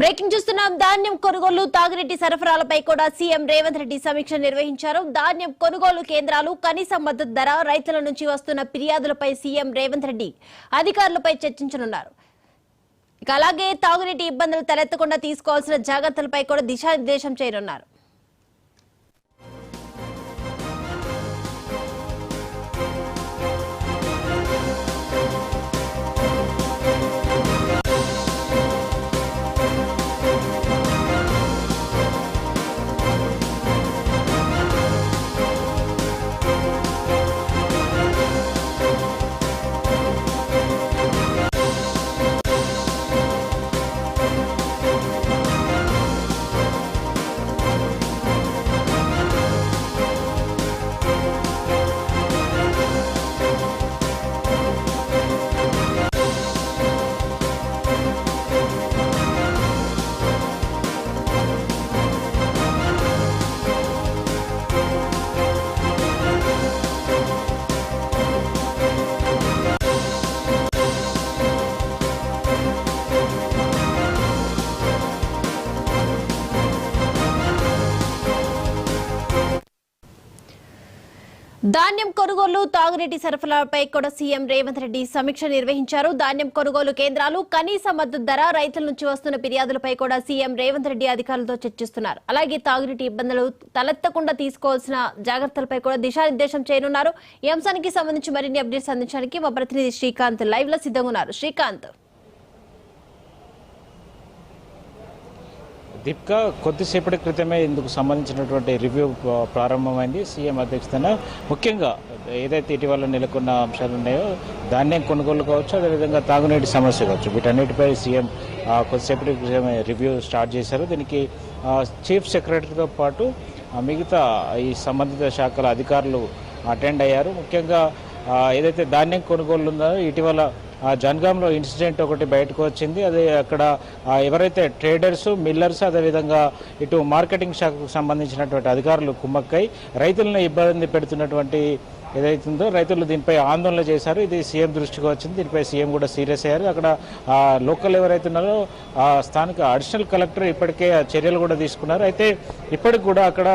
Breaking చూస్తున్నాం. ధాన్యం కొనుగోలు తాగునీటి సరఫరాలపై కూడా సీఎం రేవంత్ రెడ్డి సమీక్ష నిర్వహించారు. ధాన్యం కొనుగోలు కేంద్రాలు, కనీస మద్దతు ధర, రైతుల నుంచి వస్తున్న ఫిర్యాదులపై సీఎం రేవంత్ రెడ్డి అధికారులపై చర్చించనున్నారు. అలాగే తాగునీటి ఇబ్బందులు తలెత్తకుండా తీసుకోవాల్సిన జాగ్రత్తలపై కూడా దిశానిర్దేశం చేయనున్నారు. ధాన్యం కొనుగోలు తాగునీటి సరఫరాలపై కూడా సీఎం రేవంత్ రెడ్డి సమీక్ష నిర్వహించారు. ధాన్యం కొనుగోలు కేంద్రాలు, కనీస మద్దతు ధర, రైతుల నుంచి వస్తున్న ఫిర్యాదులపై కూడా సీఎం రేవంత్ రెడ్డి అధికారులతో చర్చిస్తున్నారు. అలాగే తాగునీటి ఇబ్బందులు తలెత్తకుండా తీసుకోవాల్సిన జాగ్రత్తలపై కూడా దిశానిర్దేశం చేయనున్నారు. ఈ అంశానికి సంబంధించి మరిన్ని అప్డేట్స్ అందించడానికి మా ప్రతినిధి శ్రీకాంత్ లైవ్ లో సిద్ధంగా ఉన్నారు. శ్రీకాంత్, దీపిక, కొద్దిసేపటి క్రితమే ఇందుకు సంబంధించినటువంటి రివ్యూ ప్రారంభమైంది సీఎం అధ్యక్షతన. ముఖ్యంగా ఏదైతే ఇటీవల నెలకొన్న అంశాలు ఉన్నాయో, ధాన్యం కొనుగోలు కావచ్చు, అదేవిధంగా తాగునీటి సమస్య కావచ్చు, వీటన్నిటిపై సీఎం కొద్దిసేపటి క్రితమే రివ్యూ స్టార్ట్ చేశారు. దీనికి చీఫ్ సెక్రటరీతో పాటు మిగతా ఈ సంబంధిత శాఖల అధికారులు అటెండ్ అయ్యారు. ముఖ్యంగా ఏదైతే ధాన్యం కొనుగోలు ఉందో, ఇటీవల జనగాంలో ఇన్సిడెంట్ ఒకటి బయటకు వచ్చింది. అదే అక్కడ ఎవరైతే ట్రేడర్స్, మిల్లర్స్, అదేవిధంగా ఇటు మార్కెటింగ్ శాఖకు సంబంధించినటువంటి అధికారులు కుమ్మక్కై రైతులను ఇబ్బంది పెడుతున్నటువంటి ఏదైతుందో రైతులు దీనిపై ఆందోళన చేశారు. ఇది సీఎం దృష్టికి వచ్చింది. దీనిపై సీఎం కూడా సీరియస్ అయ్యారు. అక్కడ లోకల్ ఎవరైతే ఉన్నారో స్థానిక అడిషనల్ కలెక్టర్ ఇప్పటికే చర్యలు కూడా తీసుకున్నారు. అయితే ఇప్పటికి కూడా అక్కడ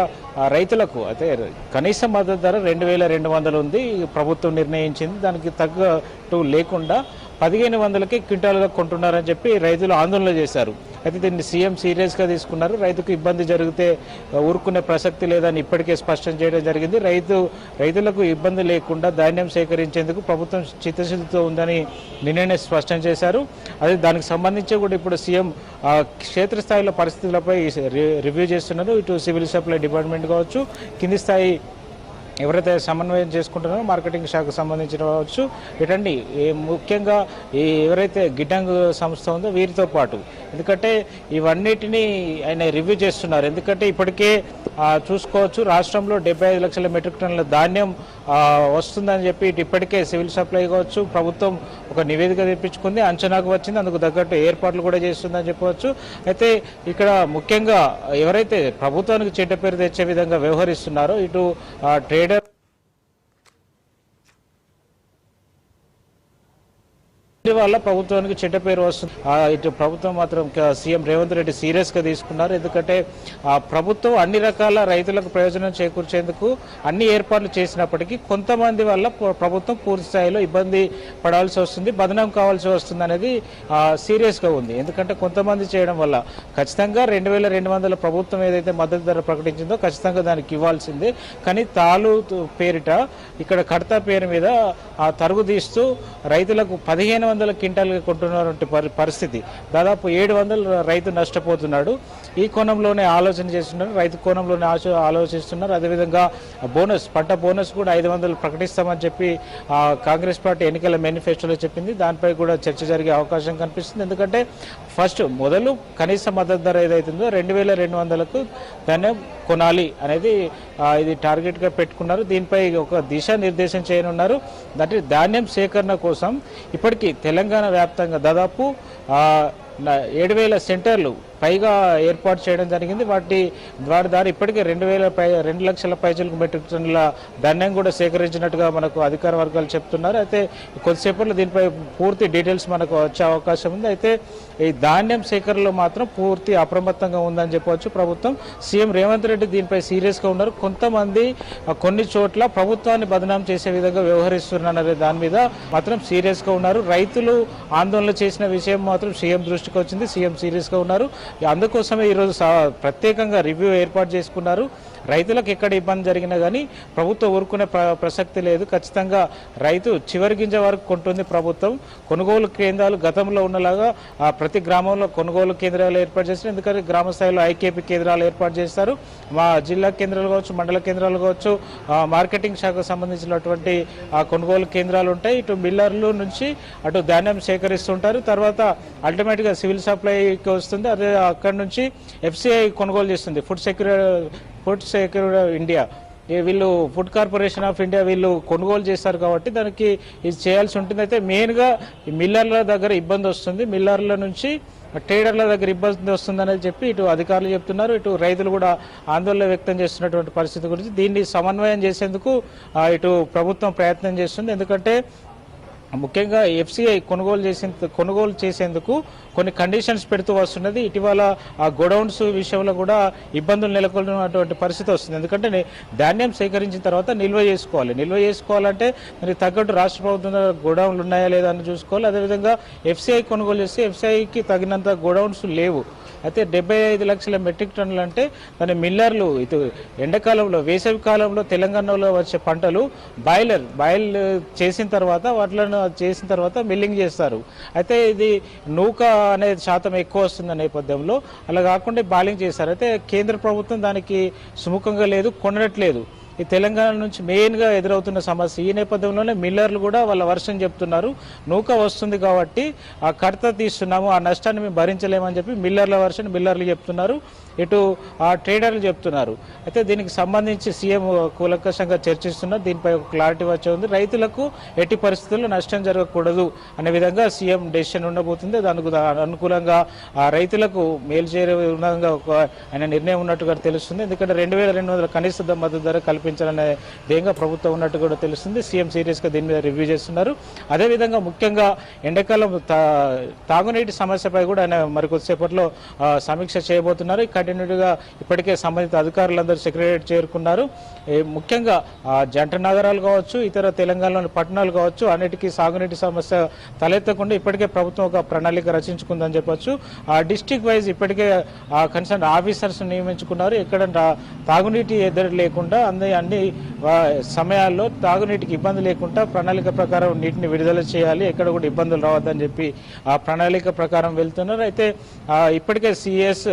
రైతులకు అయితే కనీస మద్దతు ధర 2200 ఉంది, ప్రభుత్వం నిర్ణయించింది. దానికి తగ్గట్టు లేకుండా 1500కి క్వింటాలుగా కొంటున్నారని చెప్పి రైతులు ఆందోళన చేశారు. అయితే దీన్ని సీఎం సీరియస్గా తీసుకున్నారు. రైతుకు ఇబ్బంది జరిగితే ఊరుకునే ప్రసక్తి లేదని ఇప్పటికే స్పష్టం చేయడం జరిగింది. రైతులకు ఇబ్బంది లేకుండా ధాన్యం సేకరించేందుకు ప్రభుత్వం చిత్తశుద్ధితో ఉందని నిన్ననే స్పష్టం చేశారు. అదే దానికి సంబంధించి కూడా ఇప్పుడు సీఎం క్షేత్రస్థాయిలో పరిస్థితులపై రివ్యూ చేస్తున్నారు. ఇటు సివిల్ సప్లై డిపార్ట్మెంట్ కావచ్చు, కింది స్థాయి ఎవరైతే సమన్వయం చేసుకుంటున్నారో మార్కెటింగ్ శాఖకు సంబంధించిన కావచ్చు, ఇటండి ముఖ్యంగా ఎవరైతే గిడ్డంగ్ సంస్థ ఉందో వీరితో పాటు, ఎందుకంటే ఇవన్నిటినీ ఆయన రివ్యూ చేస్తున్నారు. ఎందుకంటే ఇప్పటికే చూసుకోవచ్చు, రాష్ట్రంలో 75 లక్షల మెట్రిక్ టన్నుల ధాన్యం వస్తుందని చెప్పి ఇప్పటికే సివిల్ సప్లై కావచ్చు ప్రభుత్వం ఒక నివేదిక తెప్పించుకుంది, అంచనాకు వచ్చింది. అందుకు తగ్గట్టు ఏర్పాట్లు కూడా చేస్తుందని చెప్పవచ్చు. అయితే ఇక్కడ ముఖ్యంగా ఎవరైతే ప్రభుత్వానికి చెడ్డ పేరు తెచ్చే విధంగా వ్యవహరిస్తున్నారో, ఇటు ట్రేడర్ వల్ల ప్రభుత్వానికి చెడ్డ పేరు వస్తుంది. ఇటు ప్రభుత్వం మాత్రం సీఎం రేవంత్ రెడ్డి సీరియస్ గా తీసుకున్నారు. ఎందుకంటే ప్రభుత్వం అన్ని రకాల రైతులకు ప్రయోజనం చేకూర్చేందుకు అన్ని ఏర్పాట్లు చేసినప్పటికీ కొంతమంది వల్ల ప్రభుత్వం పూర్తి స్థాయిలో ఇబ్బంది పడాల్సి వస్తుంది, బదనం కావాల్సి వస్తుంది అనేది సీరియస్ గా ఉంది. ఎందుకంటే కొంతమంది చేయడం వల్ల ఖచ్చితంగా 2200 ప్రభుత్వం ఏదైతే మద్దతు ధర ప్రకటించిందో ఖచ్చితంగా దానికి ఇవ్వాల్సిందే. కానీ తాలు పేరిట ఇక్కడ కడతా పేరు మీద తరుగు తీస్తూ రైతులకు 1500 క్వింటాలుగా కొంటున్నటువంటి పరిస్థితి. దాదాపు 700 రైతు నష్టపోతున్నాడు. ఈ కోణంలోనే ఆలోచన చేస్తున్నారు, రైతు కోణంలోనే ఆలోచిస్తున్నారు. అదేవిధంగా బోనస్, పంట బోనస్ కూడా 500 ప్రకటిస్తామని చెప్పి కాంగ్రెస్ పార్టీ ఎన్నికల మేనిఫెస్టోలో చెప్పింది. దానిపై కూడా చర్చ జరిగే అవకాశం కనిపిస్తుంది. ఎందుకంటే మొదలు కనీస మద్దతు ధర ఏదైతుందో 2200కు ధాన్యం కొనాలి అనేది ఇది టార్గెట్గా పెట్టుకున్నారు. దీనిపై ఒక దిశానిర్దేశం చేయనున్నారు. ధాన్యం సేకరణ కోసం ఇప్పటికీ తెలంగాణ వ్యాప్తంగా దాదాపు 7000 సెంటర్లు పైగా ఏర్పాటు చేయడం జరిగింది. వాటి ద్వారా ఇప్పటికే 2 లక్షల పైచలకు మెట్రిక్ టన్నుల ధాన్యం కూడా సేకరించినట్టుగా మనకు అధికార వర్గాలు చెప్తున్నారు. అయితే కొద్దిసేపట్లో దీనిపై పూర్తి డీటెయిల్స్ మనకు వచ్చే అవకాశం ఉంది. అయితే ఈ ధాన్యం సేకరణలో మాత్రం పూర్తి అప్రమత్తంగా ఉందని చెప్పవచ్చు ప్రభుత్వం. సీఎం రేవంత్ రెడ్డి దీనిపై సీరియస్గా ఉన్నారు. కొంతమంది కొన్ని చోట్ల ప్రభుత్వాన్ని బదనాం చేసే విధంగా వ్యవహరిస్తున్నారనే దాని మీద మాత్రం సీరియస్గా ఉన్నారు. రైతులు ఆందోళన చేసిన విషయం మాత్రం సీఎం దృష్టికి వచ్చింది. సీఎం సీరియస్గా ఉన్నారు. అందుకోసమే ఈరోజు ప్రత్యేకంగా రివ్యూ ఏర్పాటు చేసుకున్నారు. రైతులకు ఎక్కడ ఇబ్బంది జరిగినా కానీ ప్రభుత్వం ఊరుకునే ప్రసక్తి లేదు. ఖచ్చితంగా రైతు చివరి గింజ వరకు కొంటుంది ప్రభుత్వం. కొనుగోలు కేంద్రాలు గతంలో ఉన్నలాగా ప్రతి గ్రామంలో కొనుగోలు కేంద్రాలు ఏర్పాటు చేస్తారు. ఎందుకంటే గ్రామ స్థాయిలో ఐకేపీ కేంద్రాలు ఏర్పాటు చేస్తారు. మా జిల్లా కేంద్రాలు కావచ్చు, మండల కేంద్రాలు కావచ్చు, మార్కెటింగ్ శాఖకు సంబంధించినటువంటి కొనుగోలు కేంద్రాలు ఉంటాయి. ఇటు మిల్లర్లు నుంచి అటు ధాన్యం సేకరిస్తుంటారు. తర్వాత అల్టిమేట్గా సివిల్ సప్లైకి వస్తుంది. అదే అక్కడి నుంచి ఎఫ్సిఐ కొనుగోలు చేస్తుంది. ఫుడ్ సెక్యూరిటీ ఇండియా, వీళ్ళు ఫుడ్ కార్పొరేషన్ ఆఫ్ ఇండియా వీళ్ళు కొనుగోలు చేస్తారు కాబట్టి దానికి ఇది చేయాల్సి ఉంటుంది. అయితే మెయిన్గా ఈ మిల్లర్ల దగ్గర ఇబ్బంది వస్తుంది. మిల్లర్ల నుంచి ట్రేడర్ల దగ్గర ఇబ్బంది వస్తుందనేది చెప్పి ఇటు అధికారులు చెప్తున్నారు. ఇటు రైతులు కూడా ఆందోళన వ్యక్తం చేస్తున్నటువంటి పరిస్థితి గురించి దీన్ని సమన్వయం చేసేందుకు ఇటు ప్రభుత్వం ప్రయత్నం చేస్తుంది. ఎందుకంటే ముఖ్యంగా ఎఫ్సిఐ కొనుగోలు చేసేందుకు కొన్ని కండిషన్స్ పెడుతూ వస్తున్నది. ఇటీవల ఆ గోడౌన్స్ విషయంలో కూడా ఇబ్బందులు నెలకొన్నటువంటి పరిస్థితి వస్తుంది. ఎందుకంటే ధాన్యం సేకరించిన తర్వాత నిల్వ చేసుకోవాలంటే దానికి తగ్గట్టు రాష్ట్ర ప్రభుత్వం గోడౌన్లు ఉన్నాయా లేదా అని చూసుకోవాలి. అదేవిధంగా ఎఫ్సిఐ కొనుగోలు చేస్తే ఎఫ్సిఐకి తగినంత గోడౌన్స్ లేవు. అయితే 75 లక్షల మెట్రిక్ టన్నులు అంటే దాని మిల్లర్లు ఇటు ఎండాకాలంలో వేసవి కాలంలో తెలంగాణలో వచ్చే పంటలు బాయిల్ చేసిన తర్వాత మిల్లింగ్ చేస్తారు. అయితే ఇది నూక అనే శాతం ఎక్కువ వస్తున్న నేపథ్యంలో అలా కాకుండా బాయిలింగ్ చేస్తారు. అయితే కేంద్ర ప్రభుత్వం దానికి సుముఖంగా లేదు, కొనట్లేదు. ఈ తెలంగాణ నుంచి మెయిన్గా ఎదురవుతున్న సమస్య. ఈ నేపథ్యంలోనే మిల్లర్లు కూడా వాళ్ళ వర్షం చెప్తున్నారు. నూక వస్తుంది కాబట్టి ఆ కడత తీస్తున్నాము, ఆ నష్టాన్ని మేము భరించలేమని చెప్పి మిల్లర్లు చెప్తున్నారు. ఇటు ఆ ట్రేడర్లు చెప్తున్నారు. అయితే దీనికి సంబంధించి సీఎం కూలంకషంగా చర్చిస్తున్నారు. దీనిపై ఒక క్లారిటీ వచ్చే ఉంది. రైతులకు ఎట్టి పరిస్థితుల్లో నష్టం జరగకూడదు అనే విధంగా సీఎం డెసిషన్ ఉండబోతుంది. దానికి అనుకూలంగా ఆ రైతులకు మేలు చేరే విధంగా ఆయన నిర్ణయం ఉన్నట్టుగా తెలుస్తుంది. ఎందుకంటే 2200 కనీస మద్దతు ధర కల్పించాలనే ధ్యేయంగా ప్రభుత్వం ఉన్నట్టు కూడా తెలుస్తుంది. సీఎం సీరియస్గా దీని మీద రివ్యూ చేస్తున్నారు. అదేవిధంగా ముఖ్యంగా ఎండాకాలం తాగునీటి సమస్యపై కూడా ఆయన మరికొద్దిసేపట్లో సమీక్ష చేయబోతున్నారు. కంటిన్యూగా ఇప్పటికే సంబంధిత అధికారులందరూ సెక్రటరియట్ చేరుకున్నారు. ముఖ్యంగా జంట నగరాలు కావచ్చు, ఇతర తెలంగాణలోని పట్టణాలు కావచ్చు, అన్నిటికీ సాగునీటి సమస్య తలెత్తకుండా ఇప్పటికే ప్రభుత్వం ఒక ప్రణాళిక రచించుకుందని చెప్పొచ్చు. డిస్ట్రిక్ట్ వైజ్ ఇప్పటికే కన్సర్న్ ఆఫీసర్స్ నియమించుకున్నారు. ఎక్కడ తాగునీటి ఎదురు లేకుండా అన్ని సమయాల్లో తాగునీటికి ఇబ్బంది లేకుండా ప్రణాళిక ప్రకారం నీటిని విడుదల చేయాలి, ఎక్కడ కూడా ఇబ్బందులు రావద్దని చెప్పి ఆ ప్రణాళిక ప్రకారం వెళ్తున్నారు. అయితే ఇప్పటికే సిఎస్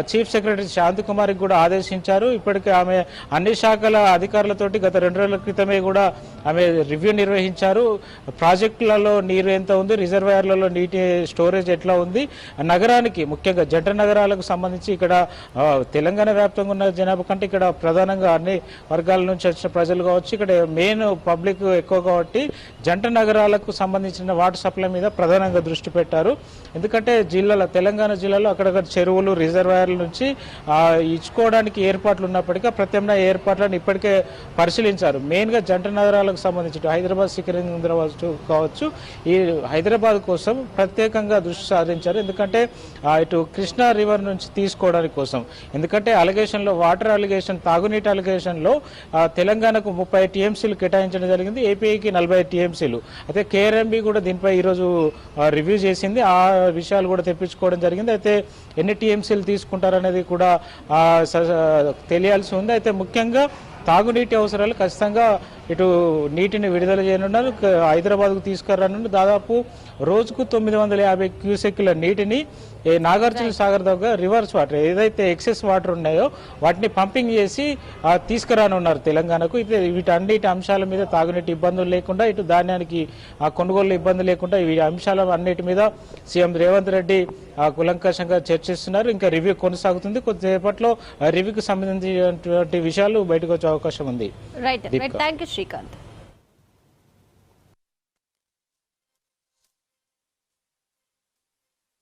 చీఫ్ సెక్రటరీ శాంతి కుమార్కి కూడా ఆదేశించారు. ఇప్పటికే ఆమె అన్ని శాఖల అధికారులతోటి గత 2 రోజుల క్రితమే కూడా ఆమె రివ్యూ నిర్వహించారు. ప్రాజెక్టులలో నీరు ఎంత ఉంది, రిజర్వాయర్లలో నీటి స్టోరేజ్ ఎట్లా ఉంది, నగరానికి ముఖ్యంగా జంట నగరాలకు సంబంధించి ఇక్కడ తెలంగాణ వ్యాప్తంగా ఉన్న జనాభా కంటే ఇక్కడ ప్రధానంగా అన్ని వర్గాల నుంచి వచ్చిన ప్రజలు కావచ్చు, ఇక్కడ మెయిన్ పబ్లిక్ ఎక్కువ కాబట్టి జంట నగరాలకు సంబంధించిన వాటర్ సప్లై మీద ప్రధానంగా దృష్టి పెట్టారు. ఎందుకంటే తెలంగాణ జిల్లాలో అక్కడక్కడ చెరువులు, రిజర్వాయర్ల నుంచి ఇచ్చుకోవడానికి ఏర్పాట్లు ఉన్నప్పటికీ ప్రత్యామ్నాయ ఏర్పాట్లను ఇప్పటికే పరిశీలించారు. మెయిన్గా జంట నగరాలకు సంబంధించి హైదరాబాద్, సికింద్రాబాద్ కావచ్చు, ఈ హైదరాబాద్ కోసం ప్రత్యేకంగా దృష్టి సారించారు. ఎందుకంటే ఇటు కృష్ణా రివర్ నుంచి తీసుకోవడానికి కోసం. ఎందుకంటే వాటర్ అలిగేషన్, తాగునీటి అలిగేషన్లో తెలంగాణకు 30 టీఎంసీలు కేటాయించడం జరిగింది, ఏపీకి 40 టీఎంసీలు. అయితే కేఆర్ఎంబీ కూడా దీనిపై ఈరోజు రివ్యూ చేసింది. ఆ విషయాలు కూడా తెప్పించుకోవడం జరిగింది. అయితే ఎన్ని టీఎంసీలు తీసుకుంటారనేది కూడా తెలియాల్సి ఉంది. అయితే ముఖ్యంగా తాగునీటి అవసరాలు ఖచ్చితంగా ఇటు నీటిని విడుదల చేయనున్నారు. హైదరాబాద్కు తీసుకురానున్నారు. దాదాపు రోజుకు 950 క్యూసెక్ల నీటిని నాగార్జున సాగర్ దగ్గర రివర్స్ వాటర్ ఏదైతే ఎక్సెస్ వాటర్ ఉన్నాయో వాటిని పంపింగ్ చేసి తీసుకురానున్నారు తెలంగాణకు. అయితే వీటన్నిటి అంశాల మీద తాగునీటి ఇబ్బందులు లేకుండా, ఇటు ధాన్యానికి కొనుగోలు ఇబ్బంది లేకుండా ఈ అంశాల అన్నిటి మీద సీఎం రేవంత్ రెడ్డి కూలంకషంగా చర్చిస్తున్నారు. ఇంకా రివ్యూ కొనసాగుతుంది. కొద్దిసేపట్లో రివ్యూకి సంబంధించినటువంటి విషయాలు బయటకు వచ్చే అవకాశం ఉంది. Right, thank you Srikanth.